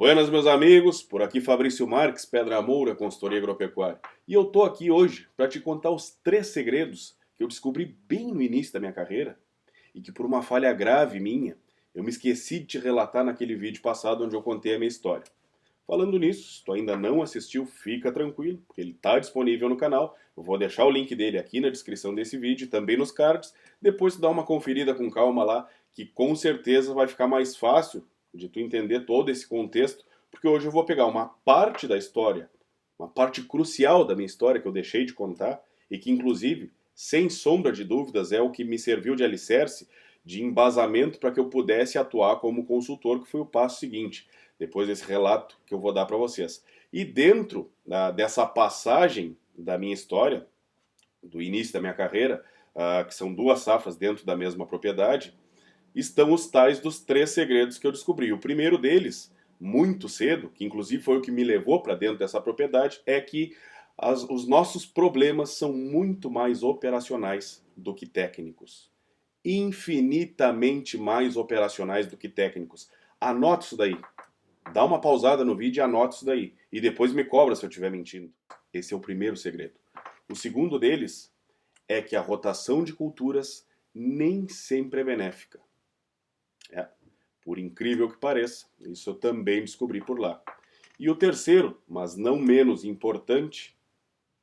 Buenas, meus amigos, por aqui Fabrício Marques, Pedra Moura, consultoria agropecuária. E eu tô aqui hoje para te contar os 3 segredos que eu descobri bem no início da minha carreira e que por uma falha grave minha, eu me esqueci de te relatar naquele vídeo passado onde eu contei a minha história. Falando nisso, se tu ainda não assistiu, fica tranquilo, porque ele está disponível no canal. Eu vou deixar o link dele aqui na descrição desse vídeo e também nos cards. Depois tu dá uma conferida com calma lá, que com certeza vai ficar mais fácil de tu entender todo esse contexto, porque hoje eu vou pegar uma parte da história, uma parte crucial da minha história que eu deixei de contar e que inclusive, sem sombra de dúvidas, é o que me serviu de alicerce, de embasamento para que eu pudesse atuar como consultor, que foi o passo seguinte, depois desse relato que eu vou dar para vocês. E dentro dessa passagem da minha história, do início da minha carreira, que são 2 safras dentro da mesma propriedade, estão os tais dos 3 segredos que eu descobri. O primeiro deles, muito cedo, que inclusive foi o que me levou para dentro dessa propriedade, é que os nossos problemas são muito mais operacionais do que técnicos. Infinitamente mais operacionais do que técnicos. Anota isso daí. Dá uma pausada no vídeo e anota isso daí. E depois me cobra se eu estiver mentindo. Esse é o primeiro segredo. O segundo deles é que a rotação de culturas nem sempre é benéfica. Por incrível que pareça, isso eu também descobri por lá. E o terceiro, mas não menos importante,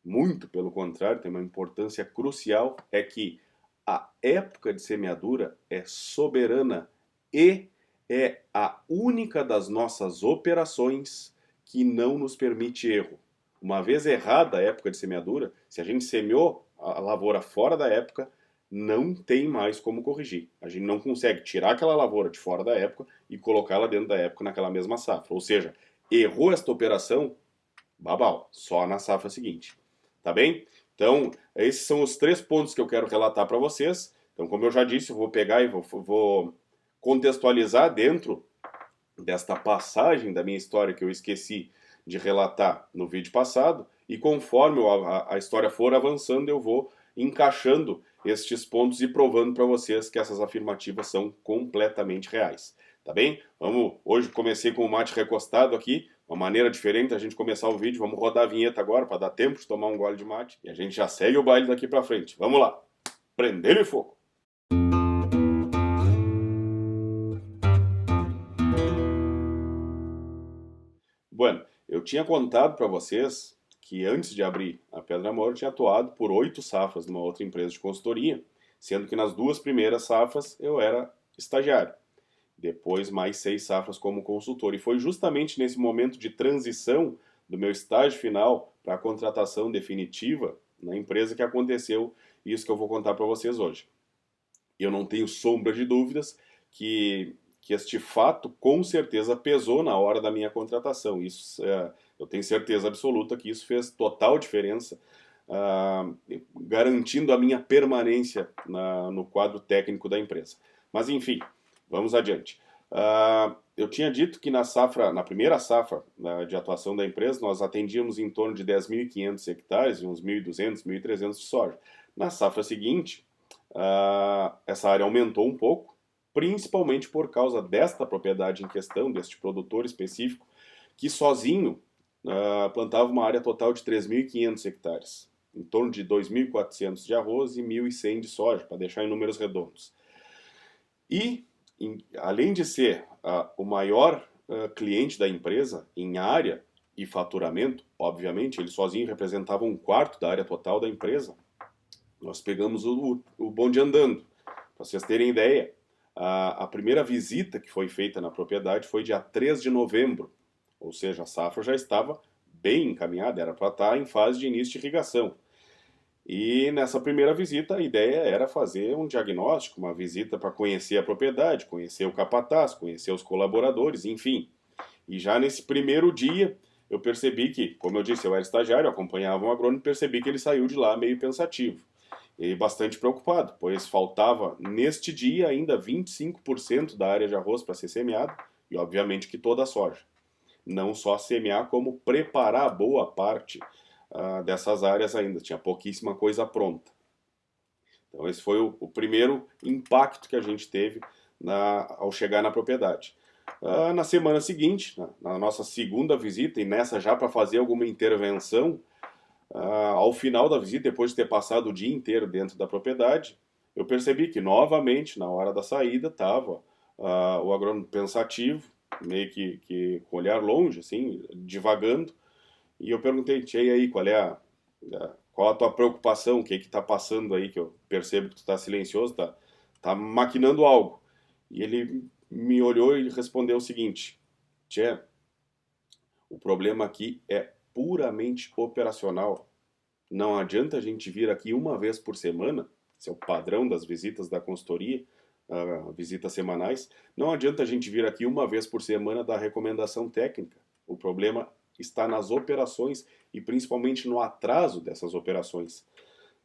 muito pelo contrário, tem uma importância crucial, é que a época de semeadura é soberana e é a única das nossas operações que não nos permite erro. Uma vez errada a época de semeadura, se a gente semeou a lavoura fora da época, não tem mais como corrigir. A gente não consegue tirar aquela lavoura de fora da época e colocá-la dentro da época naquela mesma safra. Ou seja, errou esta operação, babau, só na safra seguinte. Tá bem? Então, esses são os 3 pontos que eu quero relatar para vocês. Então, como eu já disse, eu vou pegar e vou contextualizar dentro desta passagem da minha história que eu esqueci de relatar no vídeo passado, e conforme a história for avançando, eu vou encaixando estes pontos e provando para vocês que essas afirmativas são completamente reais. Tá bem? Hoje comecei com o mate recostado aqui, uma maneira diferente da gente começar o vídeo. Vamos rodar a vinheta agora para dar tempo de tomar um gole de mate e a gente já segue o baile daqui para frente. Vamos lá! Prender e fogo! Bueno, eu tinha contado para vocês que antes de abrir a Pedra Moura eu tinha atuado por 8 safras numa outra empresa de consultoria, sendo que nas 2 primeiras safras eu era estagiário. Depois mais 6 safras como consultor. E foi justamente nesse momento de transição do meu estágio final para a contratação definitiva na empresa que aconteceu isso que eu vou contar para vocês hoje. Eu não tenho sombra de dúvidas que este fato com certeza pesou na hora da minha contratação. Isso, eu tenho certeza absoluta que isso fez total diferença, garantindo a minha permanência no quadro técnico da empresa. Mas enfim, vamos adiante. Eu tinha dito que na primeira safra de atuação da empresa, nós atendíamos em torno de 10.500 hectares e uns 1.200, 1.300 de soja. Na safra seguinte, essa área aumentou um pouco, principalmente por causa desta propriedade em questão, deste produtor específico, que sozinho plantava uma área total de 3.500 hectares, em torno de 2.400 de arroz e 1.100 de soja, para deixar em números redondos. E, além de ser o maior cliente da empresa em área e faturamento, obviamente, ele sozinho representava 1/4 da área total da empresa, nós pegamos o bonde andando. Para vocês terem ideia, a primeira visita que foi feita na propriedade foi dia 3 de novembro, ou seja, a safra já estava bem encaminhada, era para estar em fase de início de irrigação. E nessa primeira visita a ideia era fazer um diagnóstico, uma visita para conhecer a propriedade, conhecer o capataz, conhecer os colaboradores, enfim. E já nesse primeiro dia eu percebi que, como eu disse, eu era estagiário, eu acompanhava um agrônomo e percebi que ele saiu de lá meio pensativo e bastante preocupado, pois faltava neste dia ainda 25% da área de arroz para ser semeado e obviamente que toda a soja. Não só semear, como preparar boa parte dessas áreas ainda, tinha pouquíssima coisa pronta. Então esse foi o primeiro impacto que a gente teve ao chegar na propriedade. Na semana seguinte, na nossa segunda visita, e nessa já para fazer alguma intervenção, ao final da visita, depois de ter passado o dia inteiro dentro da propriedade, eu percebi que novamente, na hora da saída, estava o agrônomo pensativo, meio que com o olhar longe, assim, divagando, e eu perguntei, tia, e aí, qual a tua preocupação, o que está passando aí, que eu percebo que tu está silencioso, tá maquinando algo. E ele me olhou e respondeu o seguinte, tia, o problema aqui é puramente operacional. Não adianta a gente vir aqui uma vez por semana, esse é o padrão das visitas da consultoria, visitas semanais. Não adianta a gente vir aqui uma vez por semana dar recomendação técnica. O problema está nas operações e principalmente no atraso dessas operações.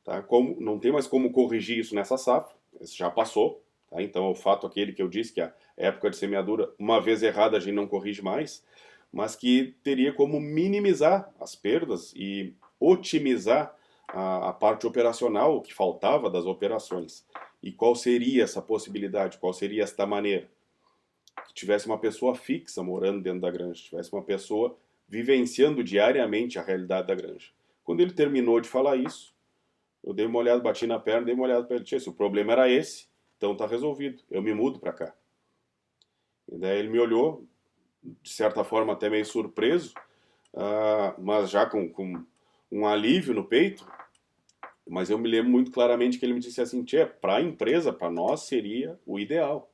Tá? Não tem mais como corrigir isso nessa safra, isso já passou. Tá? Então, o fato aquele que eu disse, que a época de semeadura, uma vez errada, a gente não corrige mais, mas que teria como minimizar as perdas e otimizar a parte operacional que faltava das operações. E qual seria essa possibilidade? Qual seria esta maneira? Que tivesse uma pessoa fixa morando dentro da granja, tivesse uma pessoa vivenciando diariamente a realidade da granja. Quando ele terminou de falar isso, eu dei uma olhada, bati na perna, dei uma olhada para ele, se o problema era esse, então tá resolvido, eu me mudo para cá. E daí ele me olhou, de certa forma até meio surpreso, mas já com um alívio no peito, mas eu me lembro muito claramente que ele me disse assim, tia, para a empresa, para nós seria o ideal,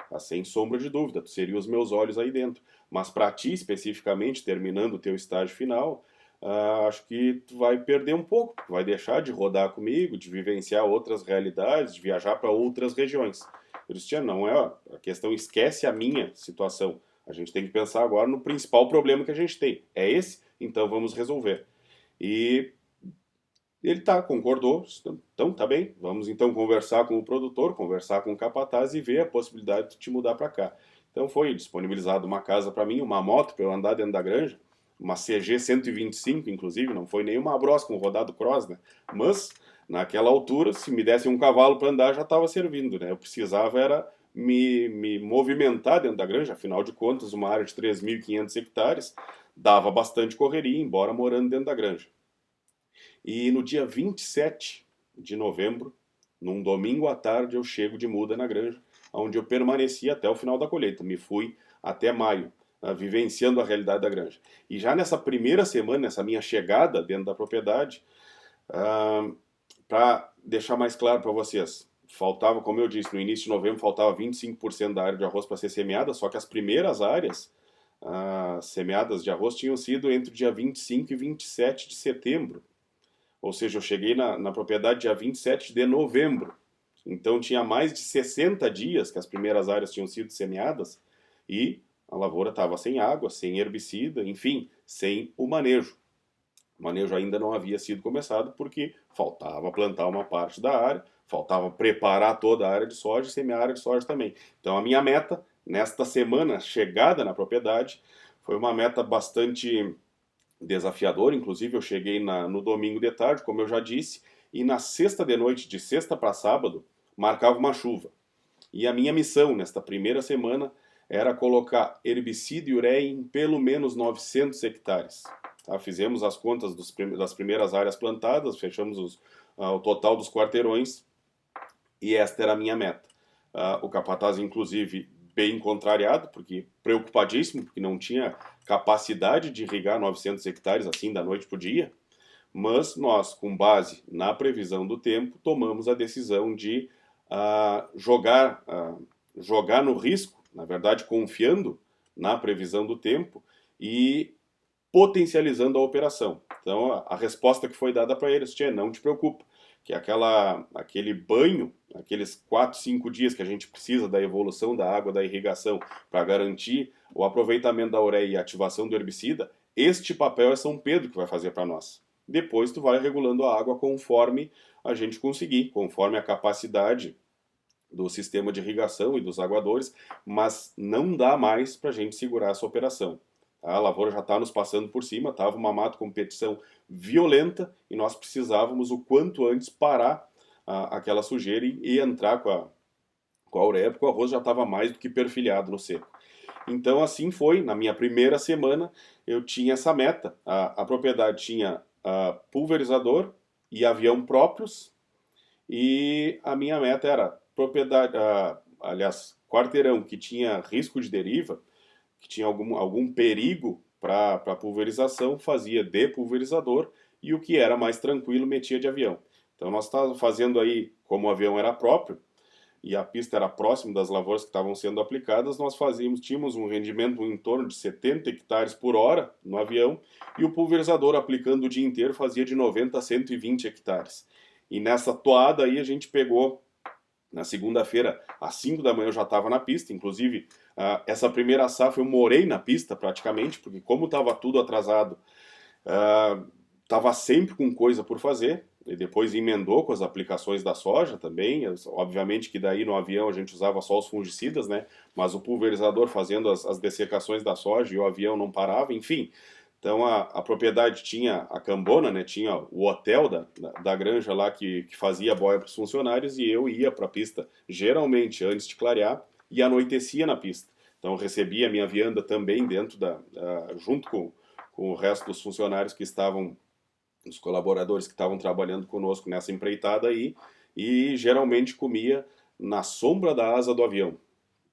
tá? Sem sombra de dúvida, tu seria os meus olhos aí dentro, mas para ti especificamente, terminando o teu estágio final, acho que tu vai perder um pouco, tu vai deixar de rodar comigo, de vivenciar outras realidades, de viajar para outras regiões. Eu disse, tia, não é a questão, esquece a minha situação, a gente tem que pensar agora no principal problema que a gente tem, é esse, então vamos resolver. E ele concordou, então tá bem, vamos então conversar com o produtor, conversar com o capataz e ver a possibilidade de te mudar para cá. Então foi disponibilizado uma casa para mim, uma moto para eu andar dentro da granja, uma CG 125 inclusive, não foi nenhuma Bros com rodado cross, né? Mas naquela altura, se me desse um cavalo para andar já estava servindo, né? Eu precisava era me movimentar dentro da granja, afinal de contas, uma área de 3.500 hectares dava bastante correria, embora morando dentro da granja. E no dia 27 de novembro, num domingo à tarde, eu chego de muda na granja, onde eu permaneci até o final da colheita. Me fui até maio, vivenciando a realidade da granja. E já nessa primeira semana, nessa minha chegada dentro da propriedade, para deixar mais claro para vocês, faltava, como eu disse, no início de novembro faltava 25% da área de arroz para ser semeada, só que as primeiras áreas semeadas de arroz tinham sido entre o dia 25 e 27 de setembro. Ou seja, eu cheguei na propriedade dia 27 de novembro. Então tinha mais de 60 dias que as primeiras áreas tinham sido semeadas e a lavoura estava sem água, sem herbicida, enfim, sem o manejo. O manejo ainda não havia sido começado porque faltava plantar uma parte da área, faltava preparar toda a área de soja e semear a área de soja também. Então a minha meta, nesta semana, chegada na propriedade, foi uma meta bastante desafiador, inclusive eu cheguei no domingo de tarde, como eu já disse, e na sexta de noite, de sexta para sábado, marcava uma chuva. E a minha missão nesta primeira semana era colocar herbicida e ureia em pelo menos 900 hectares. Tá? Fizemos as contas das primeiras áreas plantadas, fechamos o total dos quarteirões e esta era a minha meta. O capataz, inclusive, bem contrariado, porque preocupadíssimo, porque não tinha capacidade de irrigar 900 hectares assim da noite para o dia, mas nós, com base na previsão do tempo, tomamos a decisão de jogar no risco, na verdade confiando na previsão do tempo e potencializando a operação. Então a resposta que foi dada para eles, tia, não te preocupa, que aquele banho, aqueles 4, 5 dias que a gente precisa da evolução da água, da irrigação, para garantir o aproveitamento da ureia e a ativação do herbicida, este papel é São Pedro que vai fazer para nós. Depois tu vai regulando a água conforme a gente conseguir, conforme a capacidade do sistema de irrigação e dos aguadores, mas não dá mais para a gente segurar essa operação. A lavoura já está nos passando por cima, estava uma mato competição violenta e nós precisávamos o quanto antes parar aquela sujeira e entrar com a ureia, porque o arroz já estava mais do que perfilhado no seco. Então assim foi, na minha primeira semana eu tinha essa meta. A propriedade tinha pulverizador e avião próprios, e a minha meta era propriedade, aliás, quarteirão que tinha risco de deriva, que tinha algum perigo para pulverização, fazia de pulverizador, e o que era mais tranquilo metia de avião. Então nós estávamos fazendo aí, como o avião era próprio, e a pista era próxima das lavouras que estavam sendo aplicadas, nós tínhamos um rendimento em torno de 70 hectares por hora no avião, e o pulverizador aplicando o dia inteiro fazia de 90 a 120 hectares. E nessa toada aí a gente pegou, na segunda-feira, às 5 da manhã eu já estava na pista, inclusive essa primeira safra eu morei na pista praticamente, porque como estava tudo atrasado, estava sempre com coisa por fazer, e depois emendou com as aplicações da soja também, obviamente que daí no avião a gente usava só os fungicidas, né, mas o pulverizador fazendo as dessecações da soja e o avião não parava, enfim. Então a propriedade tinha a cambona, né, tinha o hotel da granja lá que fazia boia para os funcionários, e eu ia para a pista geralmente antes de clarear e anoitecia na pista. Então eu recebia a minha vianda também dentro junto com o resto dos funcionários que estavam, os colaboradores que estavam trabalhando conosco nessa empreitada aí, e geralmente comia na sombra da asa do avião,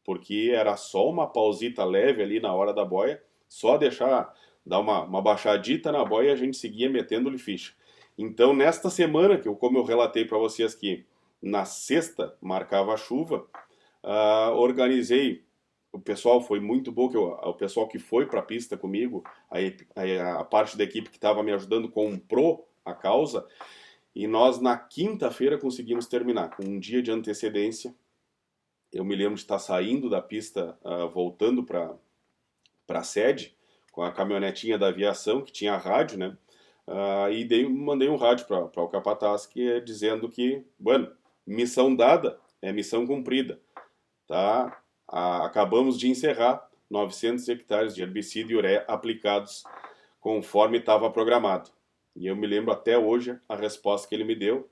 porque era só uma pausita leve ali na hora da boia, só dar uma baixadita na boia e a gente seguia metendo-lhe ficha. Então nesta semana, como eu relatei para vocês que na sexta marcava a chuva, organizei. O pessoal foi muito bom, o pessoal que foi para a pista comigo, a parte da equipe que estava me ajudando comprou a causa, e nós na quinta-feira conseguimos terminar, com um dia de antecedência. Eu me lembro de estar saindo da pista, voltando para a sede, com a caminhonetinha da aviação, que tinha rádio, né? E mandei um rádio para o capataz dizendo que, bueno, missão dada é missão cumprida, tá? Acabamos de encerrar 900 hectares de herbicida e ureia aplicados conforme estava programado. E eu me lembro até hoje a resposta que ele me deu,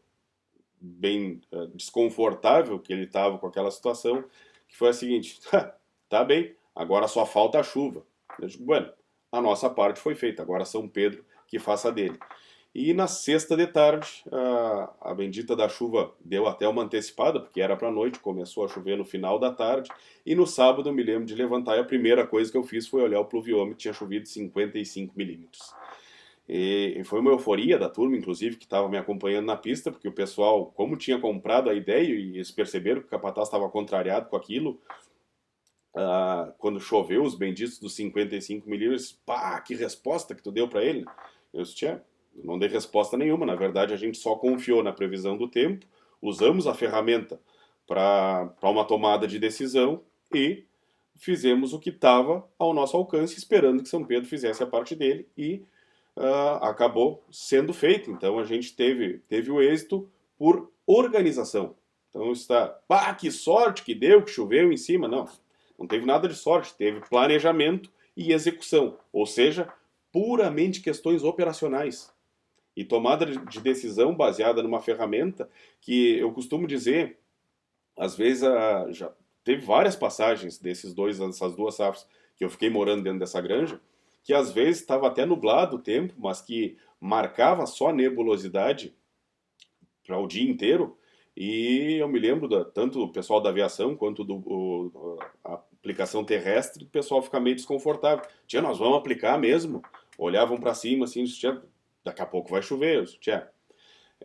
bem desconfortável que ele estava com aquela situação, que foi a seguinte: tá bem, agora só falta a chuva. Eu digo, bueno, a nossa parte foi feita, agora São Pedro que faça dele. E na sexta de tarde, a bendita da chuva deu até uma antecipada, porque era para noite, começou a chover no final da tarde, e no sábado eu me lembro de levantar e a primeira coisa que eu fiz foi olhar o pluviômetro, tinha chovido 55 milímetros. E foi uma euforia da turma, inclusive, que estava me acompanhando na pista, porque o pessoal, como tinha comprado a ideia e eles perceberam que o capataz estava contrariado com aquilo, quando choveu os benditos dos 55 milímetros, pá, que resposta que tu deu para ele. Eu disse, não dei resposta nenhuma, na verdade a gente só confiou na previsão do tempo, usamos a ferramenta para uma tomada de decisão e fizemos o que estava ao nosso alcance, esperando que São Pedro fizesse a parte dele, e acabou sendo feito. Então a gente teve o êxito por organização. Então está, que sorte que deu, que choveu em cima. Não teve nada de sorte, teve planejamento e execução, ou seja, puramente questões operacionais. E tomada de decisão baseada numa ferramenta que eu costumo dizer, às vezes já teve várias passagens dessas duas safras que eu fiquei morando dentro dessa granja, que às vezes estava até nublado o tempo, mas que marcava só nebulosidade para o dia inteiro. E eu me lembro tanto do pessoal da aviação quanto a aplicação terrestre, o pessoal fica meio desconfortável. Nós vamos aplicar mesmo? Olhavam para cima assim, daqui a pouco vai chover.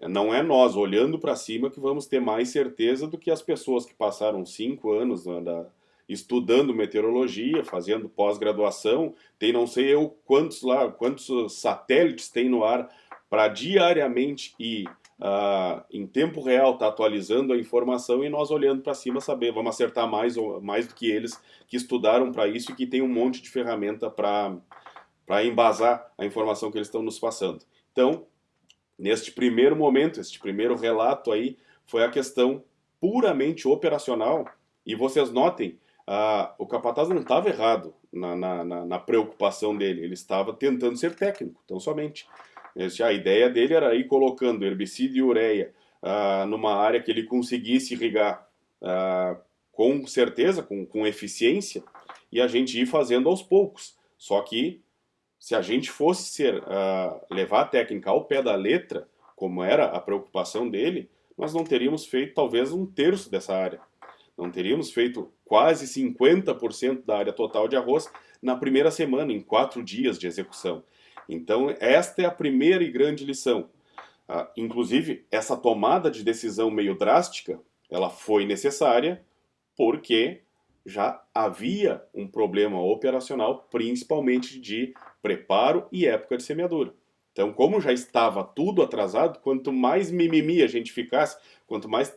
Não é nós olhando para cima que vamos ter mais certeza do que as pessoas que passaram 5 anos estudando meteorologia, fazendo pós-graduação, tem não sei eu quantos satélites tem no ar para diariamente e em tempo real tá atualizando a informação, e nós olhando para cima saber, vamos acertar mais do que eles que estudaram para isso e que tem um monte de ferramenta para embasar a informação que eles estão nos passando. Então, neste primeiro momento, este primeiro relato aí, foi a questão puramente operacional. E vocês notem, o capataz não estava errado na preocupação dele, ele estava tentando ser técnico, tão somente. A ideia dele era ir colocando herbicida e ureia numa área que ele conseguisse irrigar com certeza, com eficiência, e a gente ir fazendo aos poucos. Só que se a gente fosse levar a técnica ao pé da letra, como era a preocupação dele, nós não teríamos feito talvez um terço dessa área. Não teríamos feito quase 50% da área total de arroz na primeira semana, em 4 dias de execução. Então, esta é a primeira e grande lição. Inclusive, essa tomada de decisão meio drástica, ela foi necessária porque já havia um problema operacional, principalmente de preparo e época de semeadura. Então, como já estava tudo atrasado, quanto mais mimimi a gente ficasse, quanto mais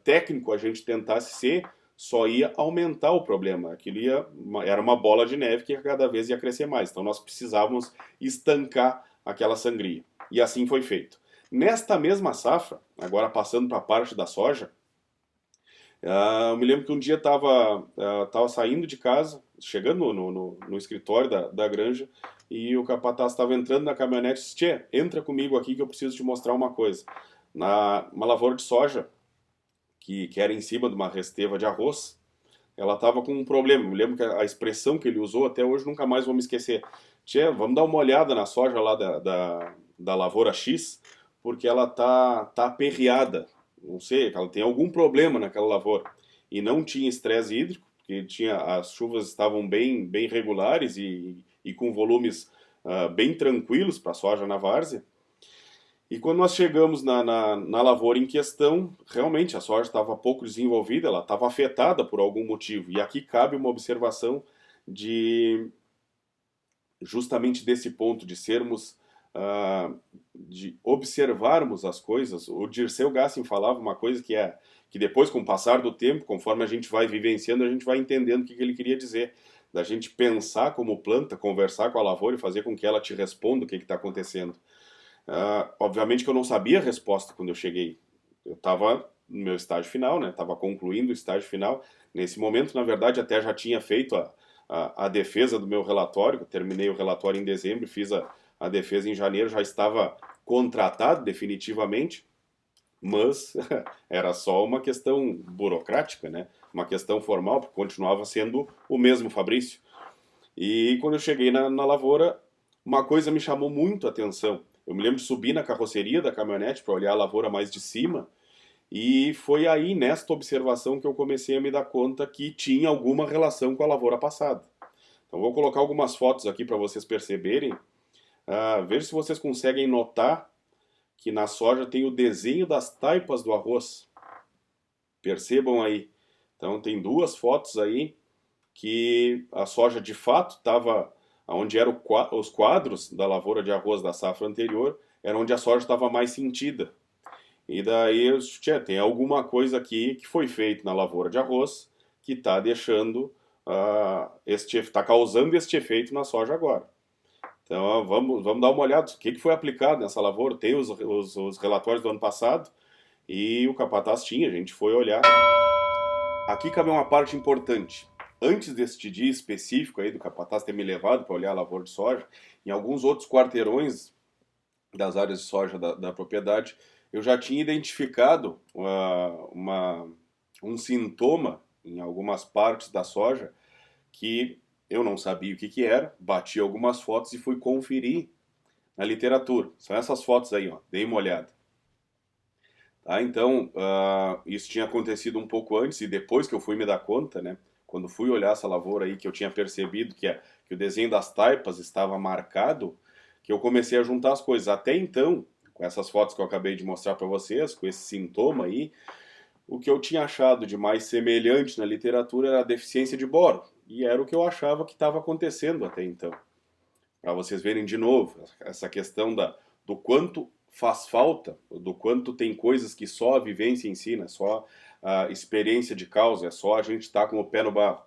técnico a gente tentasse ser, só ia aumentar o problema. Era uma bola de neve que cada vez ia crescer mais. Então, nós precisávamos estancar aquela sangria. E assim foi feito. Nesta mesma safra, agora passando para a parte da soja, eu me lembro que um dia estava saindo de casa, chegando no escritório da granja, e o capataz estava entrando na caminhonete e disse: Tchê, entra comigo aqui que eu preciso te mostrar uma coisa. Uma lavoura de soja, que era em cima de uma resteva de arroz, ela estava com um problema. Eu me lembro que a expressão que ele usou, até hoje nunca mais vou me esquecer. Tchê, vamos dar uma olhada na soja lá da lavoura X, porque ela tá aperreada. Não sei, ela tem algum problema naquela lavoura. E não tinha estresse hídrico, porque as chuvas estavam bem regulares e com volumes bem tranquilos para a soja na várzea. E quando nós chegamos na lavoura em questão, realmente a soja estava pouco desenvolvida, ela estava afetada por algum motivo. E aqui cabe uma observação justamente desse ponto de sermos, de observarmos as coisas. O Dirceu Gassin falava uma coisa que depois, com o passar do tempo, conforme a gente vai vivenciando, a gente vai entendendo o que ele queria dizer. Da gente pensar como planta, conversar com a lavoura e fazer com que ela te responda o que está acontecendo. Obviamente que eu não sabia a resposta quando eu cheguei. Eu estava no meu estágio final, né? Estava concluindo o estágio final. Nesse momento, na verdade, até já tinha feito a defesa do meu relatório. Eu terminei o relatório em dezembro, fiz a defesa em janeiro, já estava contratado definitivamente, mas era só uma questão burocrática, né? Uma questão formal, porque continuava sendo o mesmo Fabrício. E quando eu cheguei na lavoura, uma coisa me chamou muito a atenção. Eu me lembro de subir na carroceria da caminhonete para olhar a lavoura mais de cima, e foi aí, nesta observação, que eu comecei a me dar conta que tinha alguma relação com a lavoura passada. Então vou colocar algumas fotos aqui para vocês perceberem. Ver se vocês conseguem notar que na soja tem o desenho das taipas do arroz. Percebam aí. Então tem 2 fotos aí que a soja de fato estava onde eram os quadros da lavoura de arroz da safra anterior, era onde a soja estava mais sentida. E daí, tem alguma coisa aqui que foi feito na lavoura de arroz que está deixando, está causando este efeito na soja agora. Então, vamos dar uma olhada. O que foi aplicado nessa lavoura? Tem os relatórios do ano passado e o capataz tinha, a gente foi olhar. Aqui cabe uma parte importante. Antes deste dia específico aí do capataz ter me levado para olhar a lavoura de soja, em alguns outros quarteirões das áreas de soja da propriedade, eu já tinha identificado um sintoma em algumas partes da soja que eu não sabia o que era, bati algumas fotos e fui conferir na literatura. São essas fotos aí, ó, dei uma olhada. Tá, então, isso tinha acontecido um pouco antes e depois que eu fui me dar conta, né? Quando fui olhar essa lavoura aí, que eu tinha percebido que o desenho das taipas estava marcado, que eu comecei a juntar as coisas. Até então, com essas fotos que eu acabei de mostrar para vocês, com esse sintoma aí, o que eu tinha achado de mais semelhante na literatura era a deficiência de boro. E era o que eu achava que estava acontecendo até então. Para vocês verem de novo, essa questão do quanto faz falta, do quanto tem coisas que só a vivência ensina, só a experiência de causa, é só a gente estar com o pé no barro.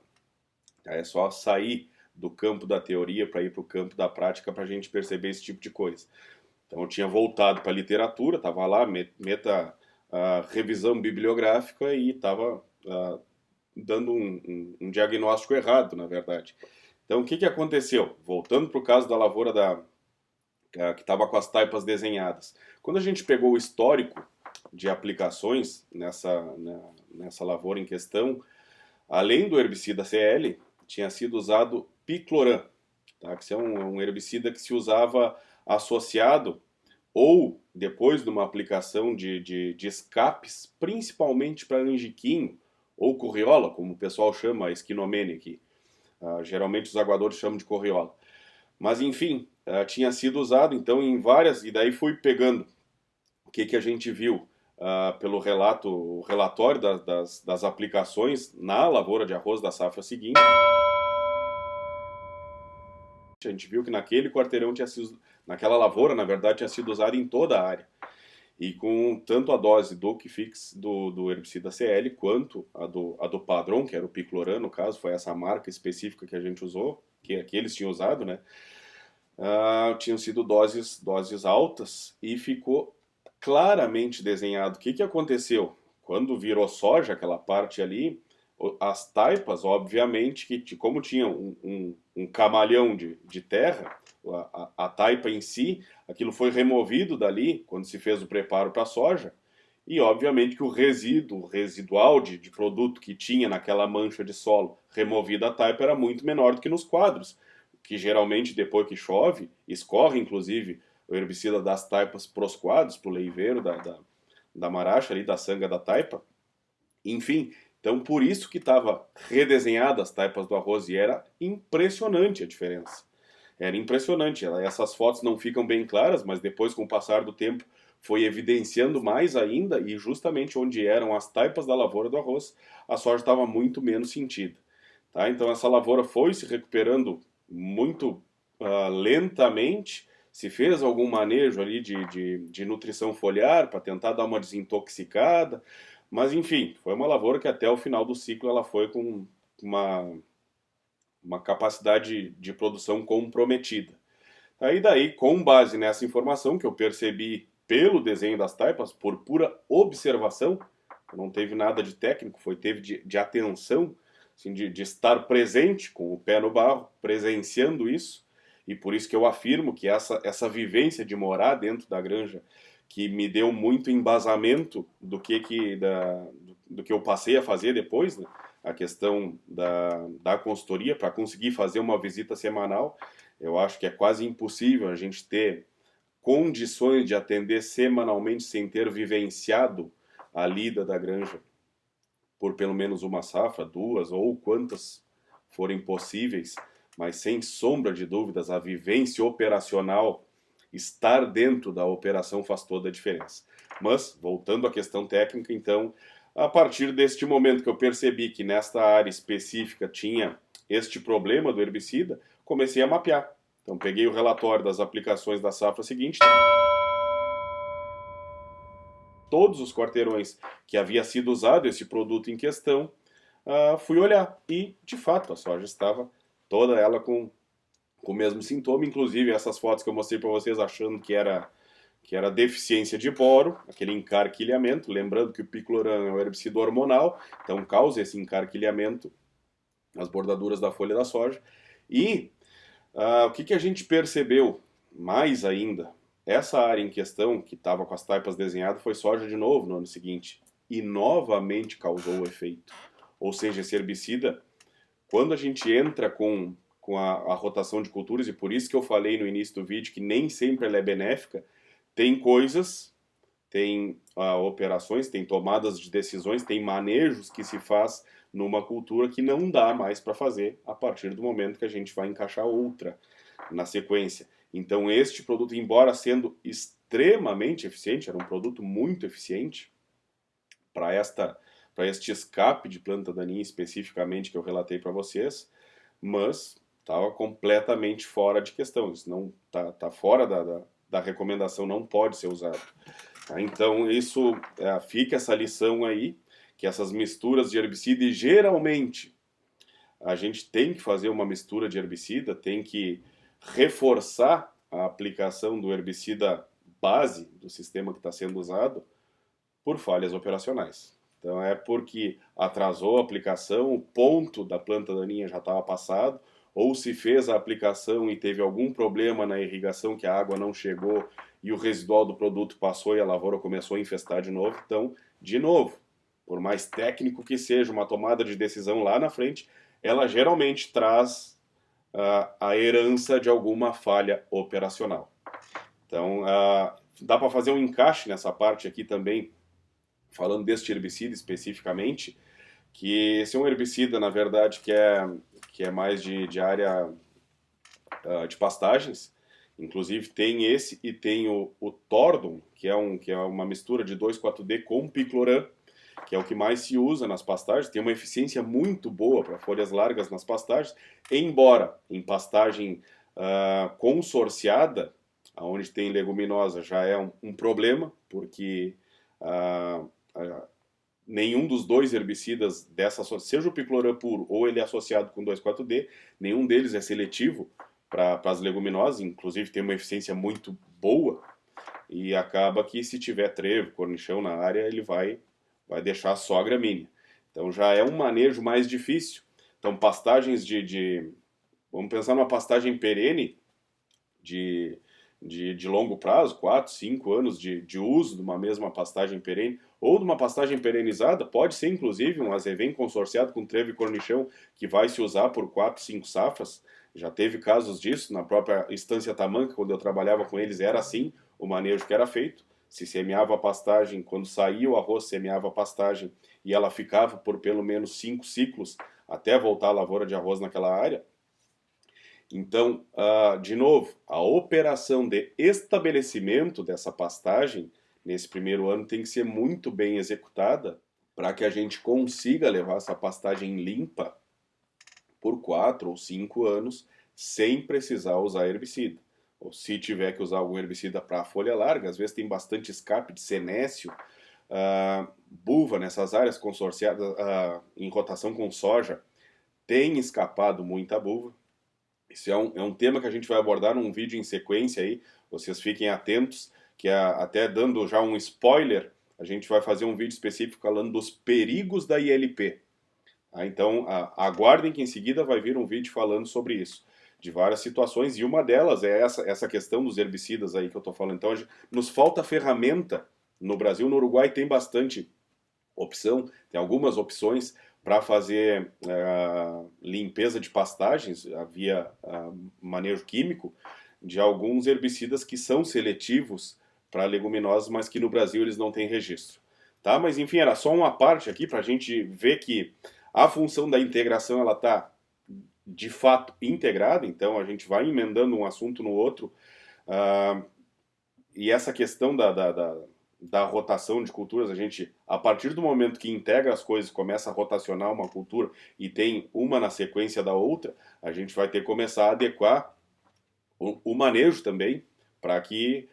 É só sair do campo da teoria para ir para o campo da prática para a gente perceber esse tipo de coisa. Então eu tinha voltado para a literatura, estava lá, meta revisão bibliográfica e estava dando um diagnóstico errado, na verdade. Então o que aconteceu? Voltando para o caso da lavoura que estava com as taipas desenhadas. Quando a gente pegou o histórico de aplicações nessa lavoura em questão, além do herbicida CL, tinha sido usado picloram, tá? Que é um herbicida que se usava associado ou depois de uma aplicação de escapes, principalmente para angiquinho ou corriola, como o pessoal chama a esquinomene aqui. Geralmente os aguadores chamam de corriola. Mas enfim, tinha sido usado então em várias, e daí fui pegando o que a gente viu pelo o relatório das aplicações na lavoura de arroz da safra seguinte. A gente viu que naquele quarteirão tinha sido, naquela lavoura, na verdade, tinha sido usado em toda a área. E com tanto a dose do Kifix do herbicida CL quanto a do Padron, que era o Picloram, no caso, foi essa marca específica que a gente usou, que eles tinham usado, né? Tinham sido doses altas e ficou claramente desenhado. O que aconteceu? Quando virou soja, aquela parte ali, as taipas, obviamente, que como tinha um camalhão de terra, a taipa em si, aquilo foi removido dali quando se fez o preparo para a soja, e obviamente que o residual de produto que tinha naquela mancha de solo removida a taipa era muito menor do que nos quadros, que geralmente depois que chove, escorre inclusive o herbicida das taipas para os quadros, para o leiveiro da maracha ali, da sanga da taipa, enfim. Então, por isso que estava redesenhada as taipas do arroz e era impressionante a diferença. Era impressionante. Essas fotos não ficam bem claras, mas depois, com o passar do tempo, foi evidenciando mais ainda, e justamente onde eram as taipas da lavoura do arroz, a soja estava muito menos sentida. Tá? Então, essa lavoura foi se recuperando muito lentamente, se fez algum manejo ali de nutrição foliar para tentar dar uma desintoxicada, mas enfim, foi uma lavoura que até o final do ciclo ela foi com uma capacidade de produção comprometida. Aí daí, com base nessa informação que eu percebi pelo desenho das taipas, por pura observação, não teve nada de técnico, teve de atenção, assim, de estar presente com o pé no barro, presenciando isso, e por isso que eu afirmo que essa vivência de morar dentro da granja, que me deu muito embasamento do que eu passei a fazer depois, né? A questão da consultoria, para conseguir fazer uma visita semanal, eu acho que é quase impossível a gente ter condições de atender semanalmente sem ter vivenciado a lida da granja por pelo menos uma safra, duas ou quantas forem possíveis, mas sem sombra de dúvidas a vivência operacional, estar dentro da operação faz toda a diferença. Mas, voltando à questão técnica, então, a partir deste momento que eu percebi que nesta área específica tinha este problema do herbicida, comecei a mapear. Então peguei o relatório das aplicações da safra seguinte, todos os quarteirões que havia sido usado esse produto em questão, fui olhar e, de fato, a soja estava toda ela com o mesmo sintoma, inclusive essas fotos que eu mostrei para vocês achando que era deficiência de boro, aquele encarquilhamento, lembrando que o picloram é um herbicida hormonal, então causa esse encarquilhamento nas bordaduras da folha da soja. E o que a gente percebeu mais ainda? Essa área em questão, que estava com as taipas desenhadas, foi soja de novo no ano seguinte. E novamente causou o efeito. Ou seja, esse herbicida, quando a gente entra com a rotação de culturas, e por isso que eu falei no início do vídeo que nem sempre ela é benéfica, tem coisas, tem operações, tem tomadas de decisões, tem manejos que se faz numa cultura que não dá mais para fazer a partir do momento que a gente vai encaixar outra na sequência. Então este produto, embora sendo extremamente eficiente, era um produto muito eficiente para este escape de planta daninha especificamente que eu relatei para vocês, mas estava completamente fora de questão. Isso não tá fora da recomendação, não pode ser usado. Então isso fica essa lição aí, que essas misturas de herbicida, e geralmente a gente tem que fazer uma mistura de herbicida, tem que reforçar a aplicação do herbicida base do sistema que está sendo usado por falhas operacionais. Então é porque atrasou a aplicação, o ponto da planta daninha já estava passado, ou se fez a aplicação e teve algum problema na irrigação que a água não chegou e o residual do produto passou e a lavoura começou a infestar de novo. Então, de novo, por mais técnico que seja uma tomada de decisão lá na frente, ela geralmente traz a herança de alguma falha operacional. Então, dá para fazer um encaixe nessa parte aqui também, falando deste herbicida especificamente, que esse é um herbicida, na verdade, que é mais de área de pastagens. Inclusive tem esse e tem o Tordon, que é uma mistura de 2,4-D com picloram, que é o que mais se usa nas pastagens. Tem uma eficiência muito boa para folhas largas nas pastagens, embora em pastagem consorciada, onde tem leguminosa, já é um problema, porque nenhum dos dois herbicidas dessa, seja o picloram puro ou ele é associado com 2,4-D, nenhum deles é seletivo para as leguminosas, inclusive tem uma eficiência muito boa, e acaba que se tiver trevo, cornichão na área, ele vai deixar só a gramínea. Então já é um manejo mais difícil. Então pastagens vamos pensar numa pastagem perene de longo prazo, 4, 5 anos de uso de uma mesma pastagem perene, ou de uma pastagem perenizada, pode ser inclusive um azevém consorciado com trevo e cornichão, que vai se usar por 4, 5 safras. Já teve casos disso, na própria Estância Tamanca, quando eu trabalhava com eles, era assim o manejo que era feito. Se semeava a pastagem, quando saía o arroz, semeava a pastagem, e ela ficava por pelo menos 5 ciclos, até voltar a lavoura de arroz naquela área. Então, de novo, a operação de estabelecimento dessa pastagem nesse primeiro ano tem que ser muito bem executada para que a gente consiga levar essa pastagem limpa por 4 ou 5 anos sem precisar usar herbicida. Ou se tiver que usar algum herbicida para a folha larga, às vezes tem bastante escape de senécio, buva nessas áreas consorciadas em rotação com soja, tem escapado muita buva. Isso é um tema que a gente vai abordar num vídeo em sequência aí, vocês fiquem atentos, que até dando já um spoiler, a gente vai fazer um vídeo específico falando dos perigos da ILP. Então, aguardem que em seguida vai vir um vídeo falando sobre isso, de várias situações, e uma delas é essa questão dos herbicidas aí que eu estou falando. Então, nos falta ferramenta no Brasil. No Uruguai tem bastante opção, tem algumas opções para fazer limpeza de pastagens via manejo químico de alguns herbicidas que são seletivos para leguminosas, mas que no Brasil eles não têm registro. Tá? Mas enfim, era só uma parte aqui para a gente ver que a função da integração ela está de fato integrada, então a gente vai emendando um assunto no outro, e essa questão da rotação de culturas, a gente, a partir do momento que integra as coisas, começa a rotacionar uma cultura e tem uma na sequência da outra, a gente vai ter que começar a adequar o manejo também, para que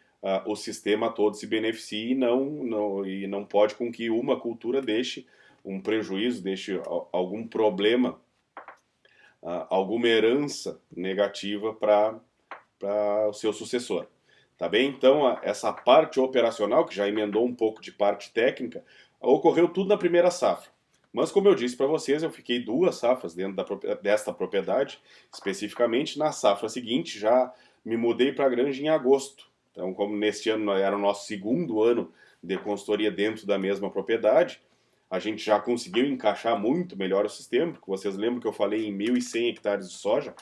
o sistema todo se beneficie e não pode com que uma cultura deixe um prejuízo, deixe algum problema, alguma herança negativa para o seu sucessor. Tá bem? Então, essa parte operacional, que já emendou um pouco de parte técnica, ocorreu tudo na primeira safra. Mas, como eu disse para vocês, eu fiquei 2 safras dentro desta propriedade, especificamente. Na safra seguinte, já me mudei para a granja em agosto. Então, como neste ano era o nosso segundo ano de consultoria dentro da mesma propriedade, a gente já conseguiu encaixar muito melhor o sistema, porque vocês lembram que eu falei em 1.100 hectares de soja.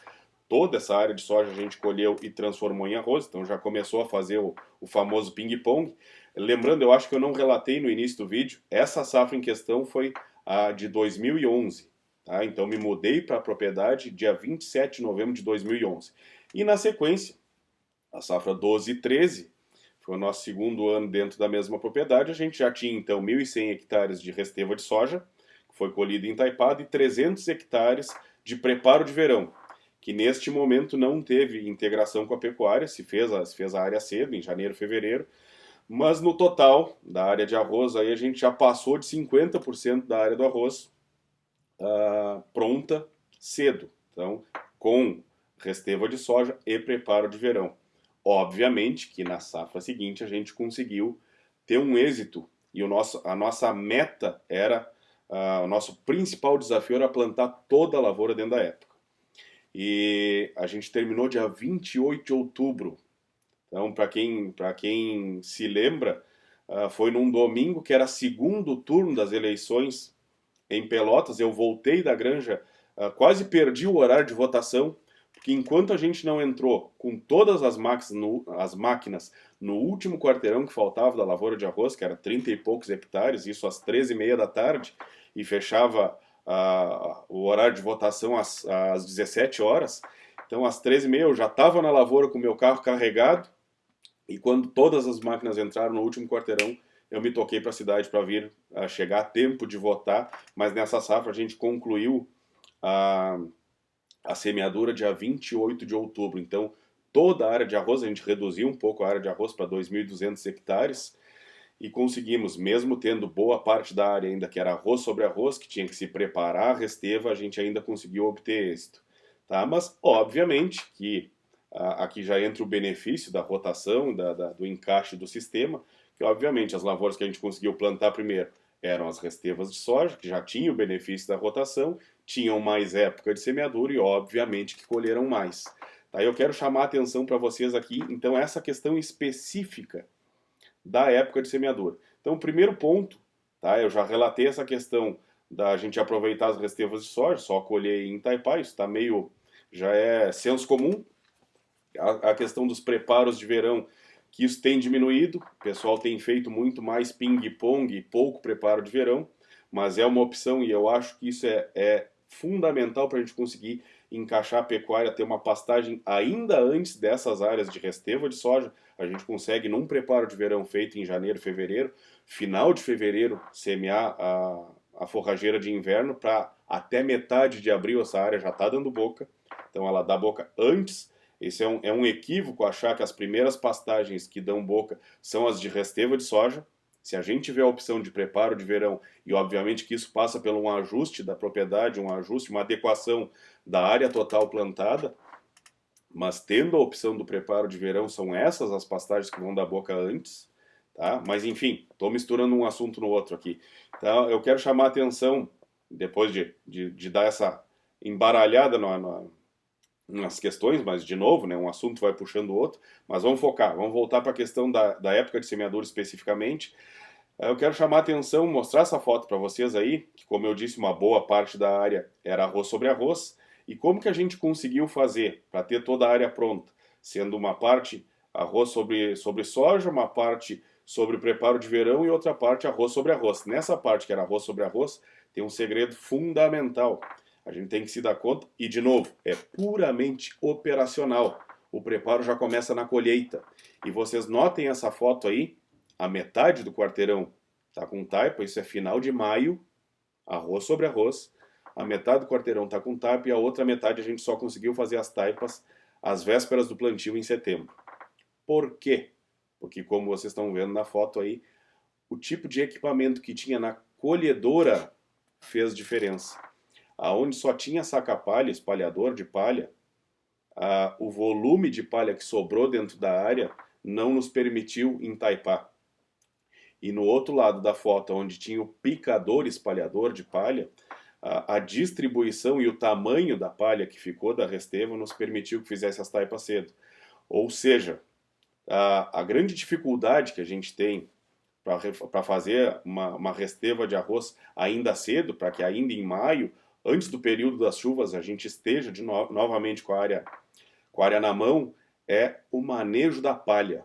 Toda essa área de soja a gente colheu e transformou em arroz, então já começou a fazer o famoso ping-pong. Lembrando, eu acho que eu não relatei no início do vídeo, essa safra em questão foi a de 2011. Tá? Então me mudei para a propriedade dia 27 de novembro de 2011. E na sequência, a safra 12 e 13, foi o nosso segundo ano dentro da mesma propriedade, a gente já tinha então 1.100 hectares de resteva de soja, que foi colhido em Itaipava, e 300 hectares de preparo de verão, que neste momento não teve integração com a pecuária, se fez a área cedo, em janeiro, fevereiro, mas no total da área de arroz aí a gente já passou de 50% da área do arroz pronta cedo, então com resteva de soja e preparo de verão. Obviamente que na safra seguinte a gente conseguiu ter um êxito, e a nossa meta era, o nosso principal desafio era plantar toda a lavoura dentro da época. E a gente terminou dia 28 de outubro. Então, para quem se lembra, foi num domingo que era segundo turno das eleições em Pelotas. Eu voltei da granja quase perdi o horário de votação, porque enquanto a gente não entrou com todas as máquinas no último quarteirão que faltava da lavoura de arroz, que era 30 e poucos hectares, isso às 13h30 da tarde, e fechava o horário de votação às 17 horas, então às 13h30 eu já estava na lavoura com o meu carro carregado, e quando todas as máquinas entraram no último quarteirão, eu me toquei para a cidade para vir chegar a tempo de votar, mas nessa safra a gente concluiu a semeadura dia 28 de outubro. Então, toda a área de arroz, a gente reduziu um pouco a área de arroz para 2.200 hectares e conseguimos, mesmo tendo boa parte da área ainda que era arroz sobre arroz, que tinha que se preparar a resteva, a gente ainda conseguiu obter êxito. Tá? Mas, obviamente, que aqui já entra o benefício da rotação, do encaixe do sistema, que, obviamente, as lavouras que a gente conseguiu plantar primeiro eram as restevas de soja, que já tinham o benefício da rotação, tinham mais época de semeadura e, obviamente, que colheram mais. Tá? Eu quero chamar a atenção para vocês aqui, então, essa questão específica da época de semeadura. Então, o primeiro ponto, tá? Eu já relatei essa questão da gente aproveitar as restevas de soja, só colher em Itaipá, isso tá já é senso comum. A questão dos preparos de verão, que isso tem diminuído, o pessoal tem feito muito mais ping-pong e pouco preparo de verão, mas é uma opção e eu acho que isso é fundamental para a gente conseguir encaixar a pecuária, ter uma pastagem ainda antes dessas áreas de resteva de soja. A gente consegue, num preparo de verão feito em janeiro, fevereiro, final de fevereiro, semear a forrageira de inverno para até metade de abril essa área já está dando boca, então ela dá boca antes. Esse é um equívoco achar que as primeiras pastagens que dão boca são as de resteva de soja. Se a gente tiver a opção de preparo de verão, e obviamente que isso passa por um ajuste da propriedade, um ajuste, uma adequação da área total plantada, mas tendo a opção do preparo de verão, são essas as pastagens que vão dar boca antes, tá? Mas enfim, estou misturando um assunto no outro aqui. Então eu quero chamar a atenção, depois de dar essa embaralhada nas questões, mas de novo, né, um assunto vai puxando o outro, mas vamos focar, vamos voltar para a questão da época de semeadura especificamente. Eu quero chamar a atenção, mostrar essa foto para vocês aí, que como eu disse, uma boa parte da área era arroz sobre arroz, e como que a gente conseguiu fazer para ter toda a área pronta, sendo uma parte arroz sobre soja, uma parte sobre preparo de verão e outra parte arroz sobre arroz. Nessa parte que era arroz sobre arroz, tem um segredo fundamental. A gente tem que se dar conta, e de novo, é puramente operacional. O preparo já começa na colheita. E vocês notem essa foto aí, a metade do quarteirão está com taipa, isso é final de maio, arroz sobre arroz. A metade do quarteirão está com taipa e a outra metade a gente só conseguiu fazer as taipas às vésperas do plantio em setembro. Por quê? Porque como vocês estão vendo na foto aí, o tipo de equipamento que tinha na colhedora fez diferença. Aonde só tinha saca-palha, espalhador de palha, o volume de palha que sobrou dentro da área não nos permitiu entaipar. E no outro lado da foto, onde tinha o picador espalhador de palha, a distribuição e o tamanho da palha que ficou da resteva nos permitiu que fizesse as taipas cedo. Ou seja, a grande dificuldade que a gente tem para fazer uma resteva de arroz ainda cedo, para que ainda em maio, antes do período das chuvas, a gente esteja novamente com a área na mão, é o manejo da palha.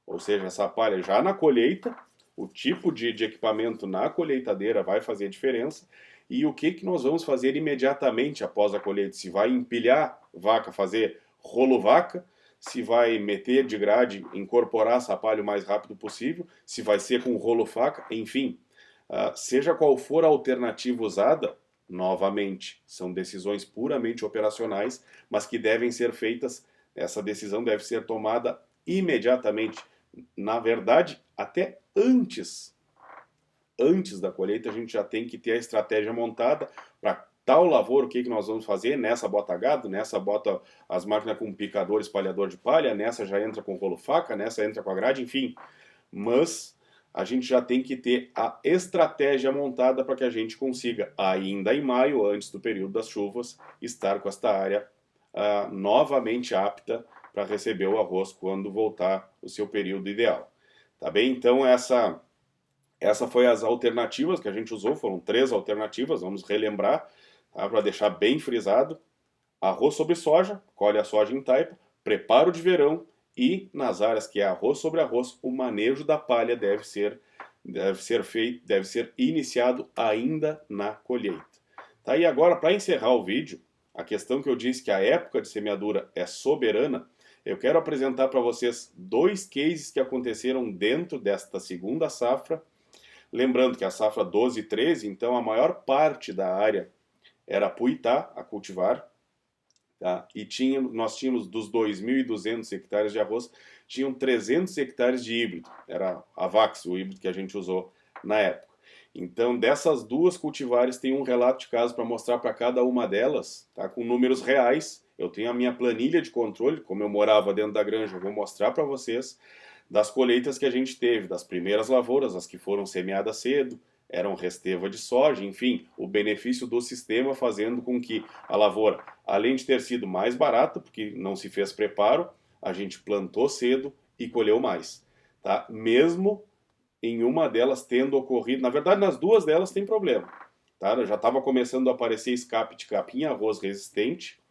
Ou seja, essa palha já na colheita, o tipo de equipamento na colheitadeira vai fazer diferença. E o que nós vamos fazer imediatamente após a colheita? Se vai empilhar vaca, fazer rolo vaca, se vai meter de grade, incorporar essa palha o mais rápido possível, se vai ser com rolo faca, enfim. Seja qual for a alternativa usada, novamente, são decisões puramente operacionais, mas que devem ser feitas, essa decisão deve ser tomada imediatamente. Na verdade, até antes da colheita, a gente já tem que ter a estratégia montada para tal lavoura, o que nós vamos fazer, nessa bota gado, nessa bota as máquinas com picador, espalhador de palha, nessa já entra com rolo faca, nessa entra com a grade, enfim. Mas a gente já tem que ter a estratégia montada para que a gente consiga, ainda em maio, antes do período das chuvas, estar com esta área novamente apta para receber o arroz quando voltar o seu período ideal. Tá bem? Então essa foi as alternativas que a gente usou, foram 3 alternativas, vamos relembrar. tá? Para deixar bem frisado, arroz sobre soja, colhe a soja em taipa, preparo de verão e nas áreas que é arroz sobre arroz, o manejo da palha deve ser feito, deve ser iniciado ainda na colheita. Tá? E agora, para encerrar o vídeo, a questão que eu disse que a época de semeadura é soberana, eu quero apresentar para vocês 2 cases que aconteceram dentro desta segunda safra. Lembrando que a safra 12 e 13, então a maior parte da área era Puitá a cultivar, tá? E nós tínhamos dos 2.200 hectares de arroz, tinham 300 hectares de híbrido, era a Vax, o híbrido que a gente usou na época. Então, dessas 2 cultivares, tem um relato de caso para mostrar para cada uma delas, tá? Com números reais. Eu tenho a minha planilha de controle, como eu morava dentro da granja, eu vou mostrar para vocês das colheitas que a gente teve, das primeiras lavouras, as que foram semeadas cedo, eram resteva de soja, enfim, o benefício do sistema fazendo com que a lavoura, além de ter sido mais barata, porque não se fez preparo, a gente plantou cedo e colheu mais, tá? Mesmo em uma delas tendo ocorrido, na verdade nas 2 delas tem problema, tá? Já estava começando a aparecer escape de capim, arroz resistente,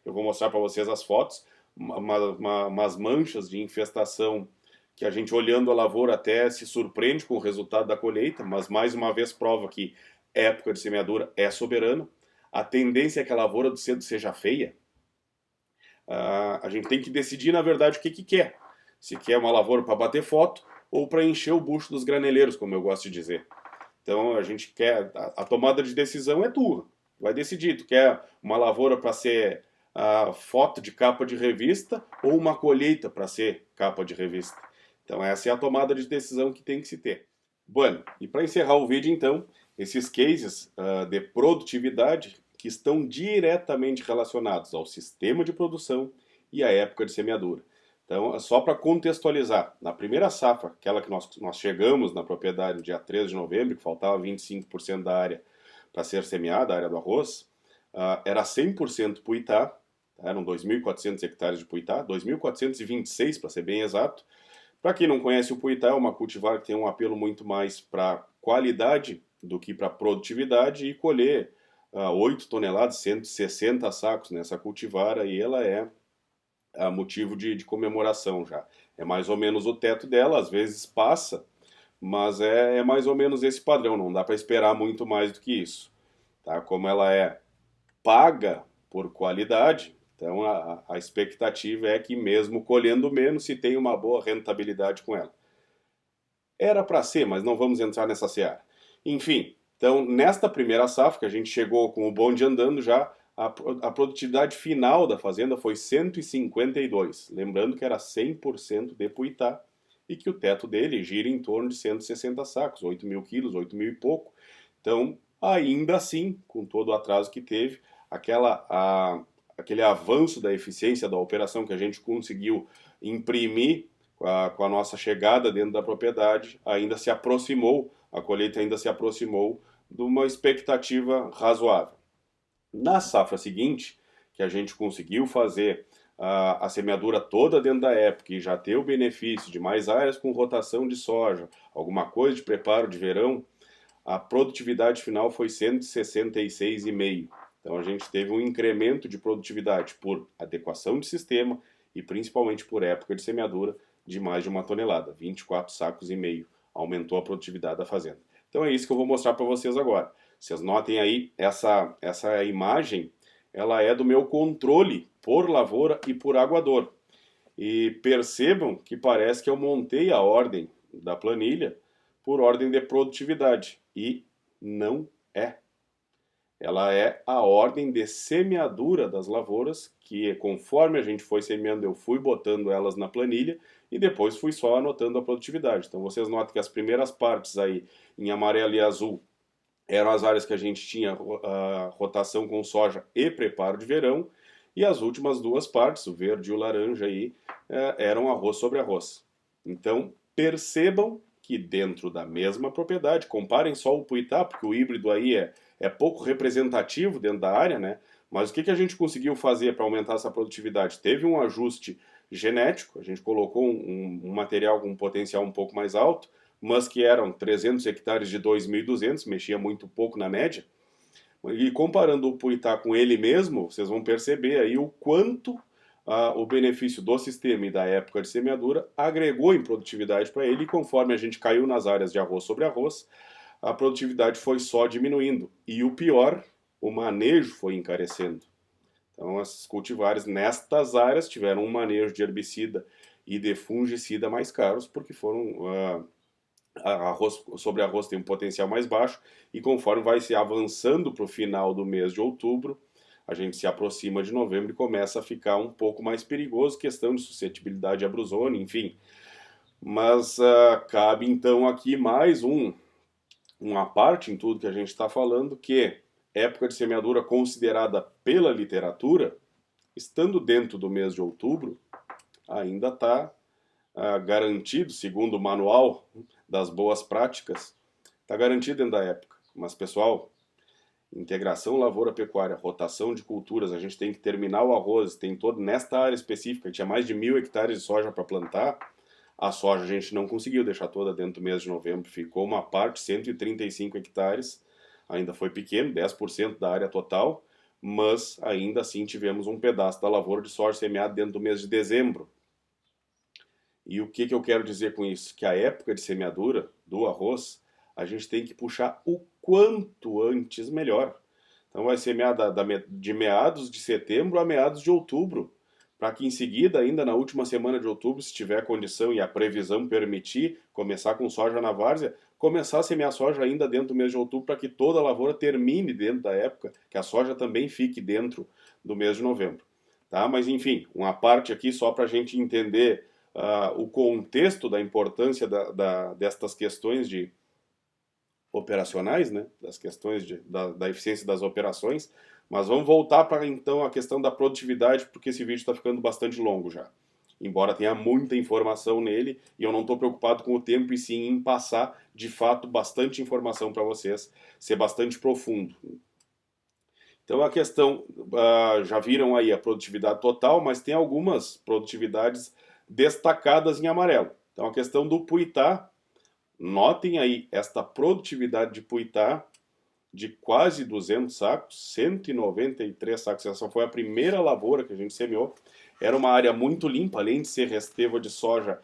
eu vou mostrar para vocês as fotos, umas manchas de infestação que a gente olhando a lavoura até se surpreende com o resultado da colheita, mas mais uma vez prova que época de semeadura é soberana. A tendência é que a lavoura do cedo seja feia. A gente tem que decidir, na verdade, o que quer. Se quer uma lavoura para bater foto ou para encher o bucho dos graneleiros, como eu gosto de dizer. Então a gente quer, a tomada de decisão é tua. Vai decidir, tu quer uma lavoura para ser foto de capa de revista ou uma colheita para ser capa de revista. Então essa é a tomada de decisão que tem que se ter. Bueno, e para encerrar o vídeo então, esses cases de produtividade que estão diretamente relacionados ao sistema de produção e à época de semeadura. Então, só para contextualizar, na primeira safra, aquela que nós chegamos na propriedade no dia 13 de novembro, que faltava 25% da área para ser semeada, a área do arroz, era 100% Puitá, tá? Eram 2.400 hectares de Puitá, 2.426 para ser bem exato. Para quem não conhece, o Puitá é uma cultivar que tem um apelo muito mais para qualidade do que para produtividade, e colher 8 toneladas, 160 sacos nessa cultivar, aí ela é motivo de comemoração já. É mais ou menos o teto dela, às vezes passa, mas é mais ou menos esse padrão, não dá para esperar muito mais do que isso. Tá? Como ela é paga por qualidade, então a expectativa é que mesmo colhendo menos, se tem uma boa rentabilidade com ela. Era para ser, mas não vamos entrar nessa seara. Enfim, então nesta primeira safra, que a gente chegou com o bonde andando já, a produtividade final da fazenda foi 152, lembrando que era 100% de Puitá e que o teto dele gira em torno de 160 sacos, 8.000 quilos, 8.000 e pouco. Então, ainda assim, com todo o atraso que teve, aquele avanço da eficiência da operação que a gente conseguiu imprimir com a nossa chegada dentro da propriedade, ainda se aproximou, a colheita ainda se aproximou de uma expectativa razoável. Na safra seguinte, que a gente conseguiu fazer a semeadura toda dentro da época e já ter o benefício de mais áreas com rotação de soja, alguma coisa de preparo de verão, a produtividade final foi 166,5. Então a gente teve um incremento de produtividade por adequação de sistema e principalmente por época de semeadura de mais de 1 tonelada, 24 sacos e meio. Aumentou a produtividade da fazenda. Então é isso que eu vou mostrar para vocês agora. Vocês notem aí, essa imagem, ela é do meu controle por lavoura e por aguador. E percebam que parece que eu montei a ordem da planilha por ordem de produtividade. E não é. Ela é a ordem de semeadura das lavouras, que conforme a gente foi semeando, eu fui botando elas na planilha e depois fui só anotando a produtividade. Então vocês notam que as primeiras partes aí, em amarelo e azul, eram as áreas que a gente tinha rotação com soja e preparo de verão, e as últimas 2 partes, o verde e o laranja aí, eram arroz sobre arroz. Então percebam que dentro da mesma propriedade, comparem só o Puitá, porque o híbrido aí é pouco representativo dentro da área, né? Mas o que a gente conseguiu fazer para aumentar essa produtividade? Teve um ajuste genético, a gente colocou um material com um potencial um pouco mais alto, mas que eram 300 hectares de 2.200, mexia muito pouco na média, E comparando o Puitá com ele mesmo, vocês vão perceber aí o quanto o benefício do sistema e da época de semeadura agregou em produtividade para ele, e conforme a gente caiu nas áreas de arroz sobre arroz, a produtividade foi só diminuindo. E o pior, o manejo foi encarecendo. Então, esses cultivares nestas áreas tiveram um manejo de herbicida e de fungicida mais caros, porque foram arroz sobre arroz tem um potencial mais baixo, e conforme vai se avançando para o final do mês de outubro, a gente se aproxima de novembro e começa a ficar um pouco mais perigoso, questão de suscetibilidade à brusone, enfim. Mas cabe então aqui mais uma parte em tudo que a gente está falando, que época de semeadura considerada pela literatura, estando dentro do mês de outubro, ainda está garantido, segundo o manual das boas práticas, está garantido dentro da época. Mas, pessoal, integração lavoura-pecuária, rotação de culturas, a gente tem que terminar o arroz, tem todo nesta área específica, tinha mais de 1.000 hectares de soja para plantar, a soja a gente não conseguiu deixar toda dentro do mês de novembro, ficou uma parte, 135 hectares, ainda foi pequeno, 10% da área total, mas ainda assim tivemos um pedaço da lavoura de soja semeada dentro do mês de dezembro. E o que eu quero dizer com isso? Que a época de semeadura do arroz, a gente tem que puxar o quanto antes melhor. Então vai semear de meados de setembro a meados de outubro, para que em seguida, ainda na última semana de outubro, se tiver condição e a previsão permitir, começar com soja na várzea, começar a semear soja ainda dentro do mês de outubro, para que toda a lavoura termine dentro da época, que a soja também fique dentro do mês de novembro. Tá? Mas enfim, uma parte aqui só para a gente entender o contexto da importância destas questões de operacionais, né, das questões da eficiência das operações, mas vamos voltar para então a questão da produtividade, porque esse vídeo está ficando bastante longo já. Embora tenha muita informação nele, e eu não estou preocupado com o tempo, e sim em passar, de fato, bastante informação para vocês, ser bastante profundo. Então a questão, já viram aí a produtividade total, mas tem algumas produtividades destacadas em amarelo. Então a questão do Puitá, notem aí esta produtividade de Puitá de quase 200 sacos, 193 sacos. Essa foi a primeira lavoura que a gente semeou. Era uma área muito limpa, além de ser resteva de soja,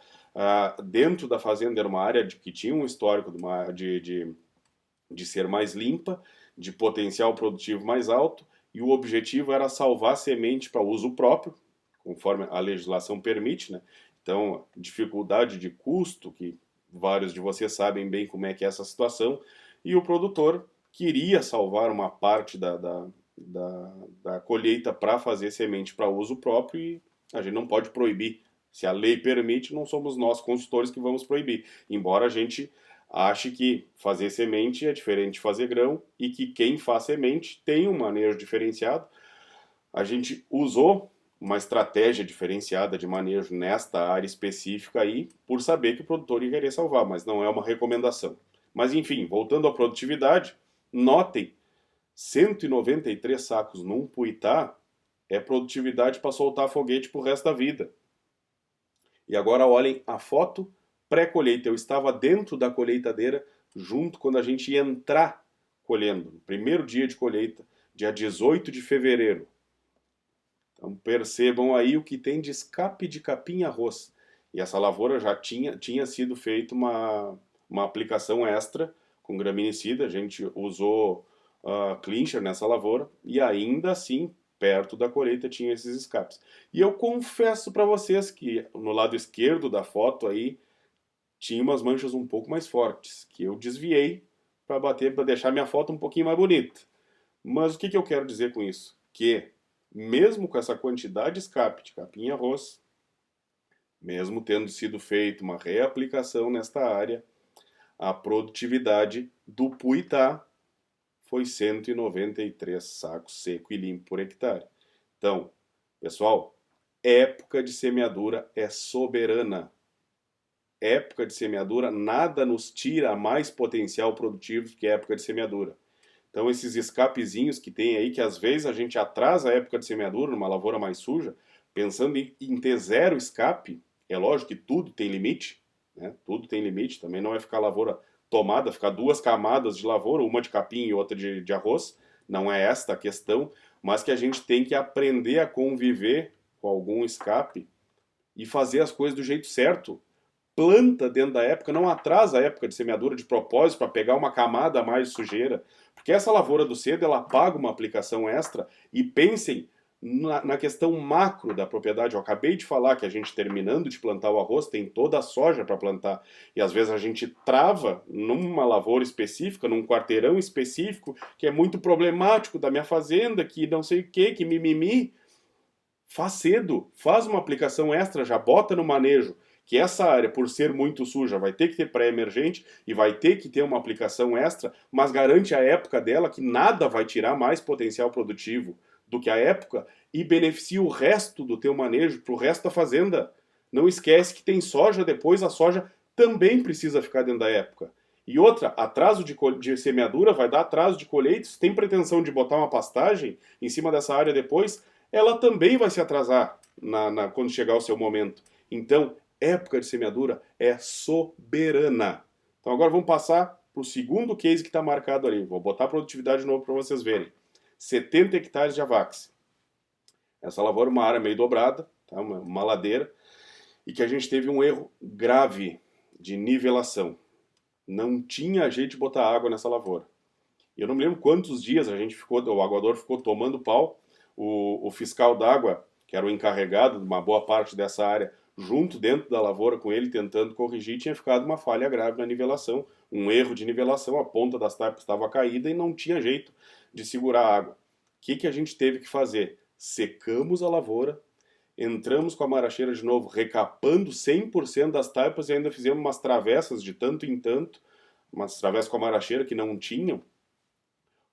dentro da fazenda era uma área que tinha um histórico de ser mais limpa, de potencial produtivo mais alto, e o objetivo era salvar semente para uso próprio, conforme a legislação permite, né? Então, dificuldade de custo, que vários de vocês sabem bem como é que é essa situação, e o produtor queria salvar uma parte da colheita para fazer semente para uso próprio, e a gente não pode proibir. Se a lei permite, não somos nós, consultores, que vamos proibir. Embora a gente ache que fazer semente é diferente de fazer grão, e que quem faz semente tem um manejo diferenciado. A gente usou uma estratégia diferenciada de manejo nesta área específica aí, por saber que o produtor ia querer salvar, mas não é uma recomendação. Mas enfim, voltando à produtividade, notem, 193 sacos num Puitá é produtividade para soltar foguete pro resto da vida. E agora olhem a foto pré-colheita. Eu estava dentro da colheitadeira junto quando a gente ia entrar colhendo, no primeiro dia de colheita, dia 18 de fevereiro. Então percebam aí o que tem de escape de capim e arroz. E essa lavoura já tinha sido feita uma aplicação extra com graminicida. A gente usou clincher nessa lavoura, e ainda assim, perto da colheita, tinha esses escapes. E eu confesso para vocês que no lado esquerdo da foto aí tinha umas manchas um pouco mais fortes, que eu desviei para deixar minha foto um pouquinho mais bonita. Mas o que eu quero dizer com isso? Que mesmo com essa quantidade de escape de capim e arroz, mesmo tendo sido feita uma reaplicação nesta área, a produtividade do Puitá foi 193 sacos seco e limpo por hectare. Então, pessoal, época de semeadura é soberana. Época de semeadura, nada nos tira mais potencial produtivo que a época de semeadura. Então esses escapezinhos que tem aí, que às vezes a gente atrasa a época de semeadura numa lavoura mais suja, pensando em ter zero escape, é lógico que tudo tem limite, né? Tudo tem limite, também não é ficar a lavoura tomada, ficar duas camadas de lavoura, uma de capim e outra de arroz, não é esta a questão, mas que a gente tem que aprender a conviver com algum escape e fazer as coisas do jeito certo. Planta dentro da época, não atrasa a época de semeadura de propósito para pegar uma camada a mais de sujeira, porque essa lavoura do cedo ela paga uma aplicação extra. E pensem na questão macro da propriedade. Eu acabei de falar que a gente, terminando de plantar o arroz, tem toda a soja para plantar, e às vezes a gente trava numa lavoura específica, num quarteirão específico, que é muito problemático da minha fazenda, que não sei o que mimimi. Faz cedo, faz uma aplicação extra, já bota no manejo, que essa área, por ser muito suja, vai ter que ter pré-emergente e vai ter que ter uma aplicação extra, mas garante a época dela, que nada vai tirar mais potencial produtivo do que a época, e beneficia o resto do teu manejo, para o resto da fazenda. Não esquece que tem soja depois, a soja também precisa ficar dentro da época. E outra, atraso de semeadura vai dar atraso de colheita. Se tem pretensão de botar uma pastagem em cima dessa área depois, ela também vai se atrasar quando chegar o seu momento. Então, época de semeadura é soberana. Então agora vamos passar para o segundo case que está marcado ali. Vou botar a produtividade de novo para vocês verem. 70 hectares de Avax. Essa lavoura é uma área meio dobrada, tá? uma ladeira, e que a gente teve um erro grave de nivelação. Não tinha jeito de botar água nessa lavoura. Eu não me lembro quantos dias o aguador ficou tomando pau. O fiscal d'água, que era o encarregado de uma boa parte dessa área, junto dentro da lavoura com ele, tentando corrigir, tinha ficado uma falha grave na nivelação, um erro de nivelação, a ponta das taipas estava caída e não tinha jeito de segurar a água. O que a gente teve que fazer? Secamos a lavoura, entramos com a maracheira de novo, recapando 100% das taipas e ainda fizemos umas travessas de tanto em tanto, umas travessas com a maracheira que não tinham,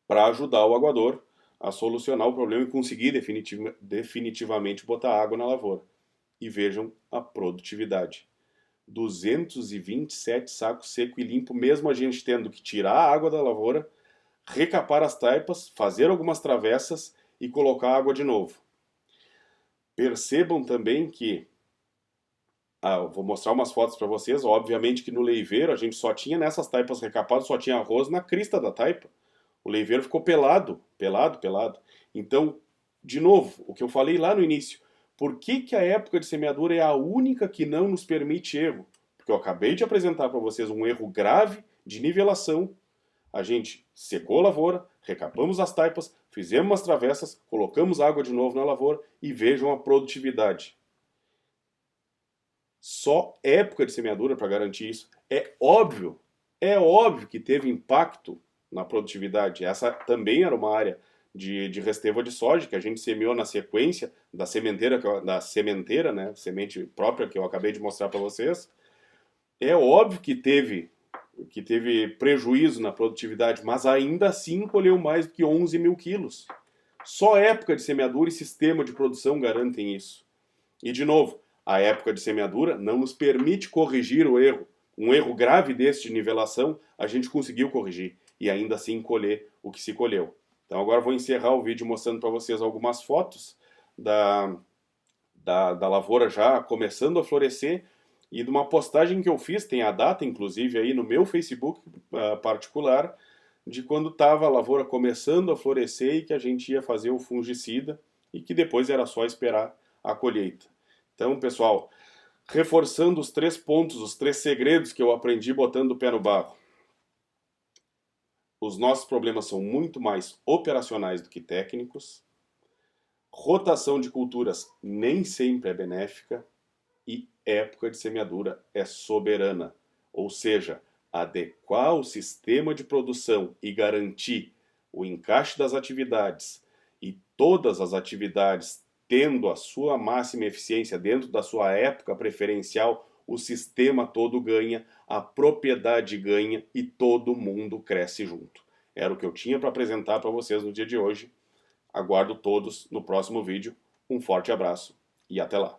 para ajudar o aguador a solucionar o problema e conseguir definitivamente botar água na lavoura. E vejam a produtividade. 227 sacos seco e limpo, mesmo a gente tendo que tirar a água da lavoura, recapar as taipas, fazer algumas travessas e colocar água de novo. Percebam também que, vou mostrar umas fotos para vocês, obviamente que no leiveiro a gente só tinha nessas taipas recapadas, só tinha arroz na crista da taipa. O leiveiro ficou pelado. Então, de novo, o que eu falei lá no início, por que a época de semeadura é a única que não nos permite erro? Porque eu acabei de apresentar para vocês um erro grave de nivelação. A gente secou a lavoura, recapamos as taipas, fizemos umas travessas, colocamos água de novo na lavoura e vejam a produtividade. Só época de semeadura para garantir isso. É óbvio que teve impacto na produtividade. Essa também era uma área de resteva de soja que a gente semeou na sequência da sementeira, né, semente própria que eu acabei de mostrar para vocês. É óbvio que teve prejuízo na produtividade, mas ainda assim colheu mais do que 11 mil quilos. Só época de semeadura e sistema de produção garantem isso. E de novo, a época de semeadura não nos permite corrigir o erro. Um erro grave desse de nivelação, a gente conseguiu corrigir e ainda assim colher o que se colheu. Então agora vou encerrar o vídeo mostrando para vocês algumas fotos da lavoura já começando a florescer e de uma postagem que eu fiz, tem a data inclusive aí no meu Facebook particular, de quando estava a lavoura começando a florescer e que a gente ia fazer o fungicida e que depois era só esperar a colheita. Então, pessoal, reforçando os 3 pontos, os 3 segredos que eu aprendi botando o pé no barro. Os nossos problemas são muito mais operacionais do que técnicos. Rotação de culturas nem sempre é benéfica. E época de semeadura é soberana. Ou seja, adequar o sistema de produção e garantir o encaixe das atividades e todas as atividades tendo a sua máxima eficiência dentro da sua época preferencial, o sistema todo ganha, a propriedade ganha e todo mundo cresce junto. Era o que eu tinha para apresentar para vocês no dia de hoje. Aguardo todos no próximo vídeo. Um forte abraço e até lá.